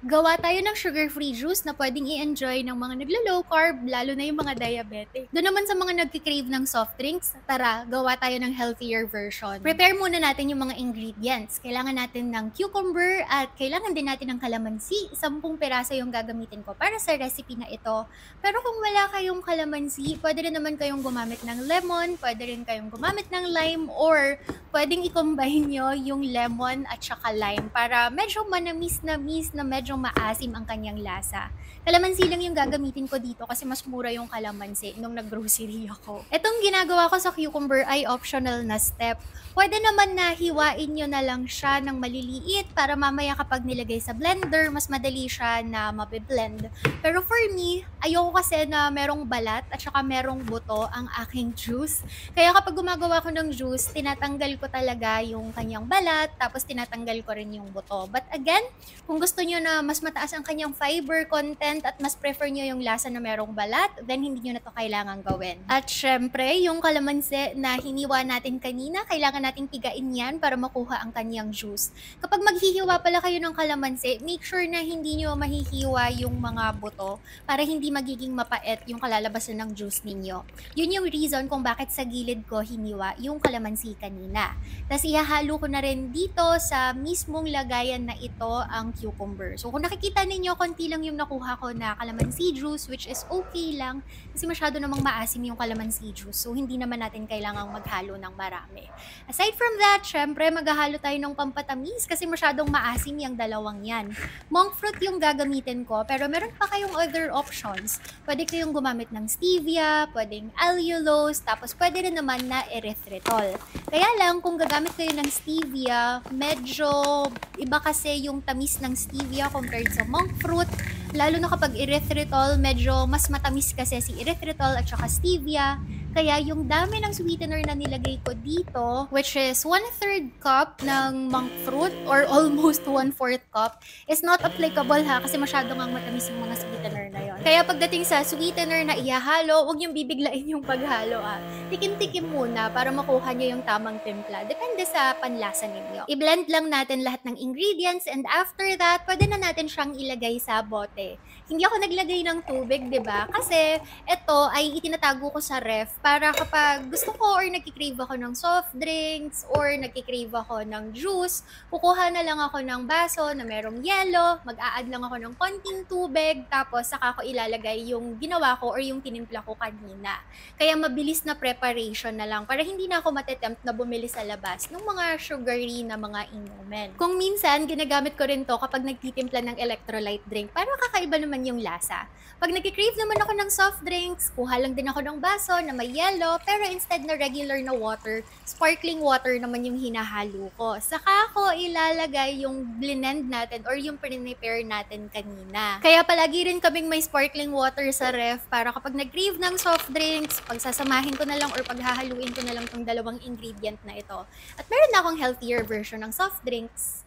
Gawa tayo ng sugar-free juice na pwedeng i-enjoy ng mga naglo-low carb, lalo na yung mga diabetic. Doon naman sa mga nagki-crave ng soft drinks, tara, gawa tayo ng healthier version. Prepare muna natin yung mga ingredients. Kailangan natin ng cucumber at kailangan din natin ng kalamansi. 10 piraso yung gagamitin ko para sa recipe na ito. Pero kung wala kayong kalamansi, pwede rin naman kayong gumamit ng lemon, pwede rin kayong gumamit ng lime, or pwedeng i-combine nyo yung lemon at saka lime para medyo manamis-namis na medyo maasim ang kanyang lasa. Kalamansi lang yung gagamitin ko dito kasi mas mura yung kalamansi nung nag-grocery ako. Itong ginagawa ko sa cucumber ay optional na step. Pwede naman na hiwain nyo na lang siya ng maliliit para mamaya kapag nilagay sa blender, mas madali siya na mabiblend. Pero for me, ayoko kasi na merong balat at saka merong buto ang aking juice. Kaya kapag gumagawa ko ng juice, tinatanggal ko talaga yung kanyang balat, tapos tinatanggal ko rin yung buto. But again, kung gusto nyo na mas mataas ang kanyang fiber content at mas prefer nyo yung lasa na merong balat, then hindi nyo na to kailangan gawin. At syempre, yung kalamansi na hiniwa natin kanina, kailangan nating pigain yan para makuha ang kanyang juice. Kapag maghihiwa pala kayo ng kalamansi, make sure na hindi nyo mahihiwa yung mga buto para hindi magiging mapait yung kalalabasan ng juice ninyo. Yun yung reason kung bakit sa gilid ko hiniwa yung kalamansi kanina. Tapos ihahalo ko na rin dito sa mismong lagayan na ito ang cucumber. So kung nakikita ninyo, konti lang yung nakuha ko na kalamansi juice, which is okay lang kasi masyado namang maasim yung kalamansi juice. So hindi naman natin kailangang maghalo ng marami. Aside from that, syempre maghahalo tayo ng pampatamis kasi masyadong maasim yung dalawang yan. Monk fruit yung gagamitin ko, pero meron pa kayong other options. Pwede kayong gumamit ng stevia, pwedeng allulose, tapos pwede rin naman na erythritol. Kaya lang, kung gagamit kayo ng stevia, medyo iba kasi yung tamis ng stevia compared sa monk fruit. Lalo na kapag erythritol, medyo mas matamis kasi si erythritol at saka stevia. Kaya yung dami ng sweetener na nilagay ko dito, which is 1/3 cup ng monk fruit or almost 1/4 cup, is not applicable ha kasi masyado ngang matamis yung mga sweetener na yon. Kaya pagdating sa sweetener na ihahalo, huwag yung bibiglain yung paghalo Tikim-tikim muna para makuha nyo yung tamang timpla. Depende sa panlasa ninyo. I-blend lang natin lahat ng ingredients and after that, pwede na natin siyang ilagay sa bote. Hindi ako naglagay ng tubig, 'di ba? Kasi ito ay itinatago ko sa ref para kapag gusto ko or nagki-crave ako ng soft drinks or nagki-crave ako ng juice, kukuha na lang ako ng baso na merong yelo, mag-a-add lang ako ng konting tubig, tapos saka ko ilalagay yung ginawa ko or yung tinimpla ko kanina. Kaya mabilis na preparation na lang para hindi na ako matetempt na bumili sa labas ng mga sugary na mga inumin. Kung minsan, ginagamit ko rin to kapag nagtitimpla ng electrolyte drink para kakaiba naman yung lasa. Pag nagki-crave naman ako ng soft drinks, kuha lang din ako ng baso na may yellow, pero instead na regular na water, sparkling water naman yung hinahalo ko. Saka ko ilalagay yung blend natin or yung prepare natin kanina. Kaya palagi rin kaming may sparkling water sa ref para kapag nag-crave ng soft drinks, pagsasamahin ko na lang or paghahaluin ko na lang tong dalawang ingredient na ito. At meron na akong healthier version ng soft drinks.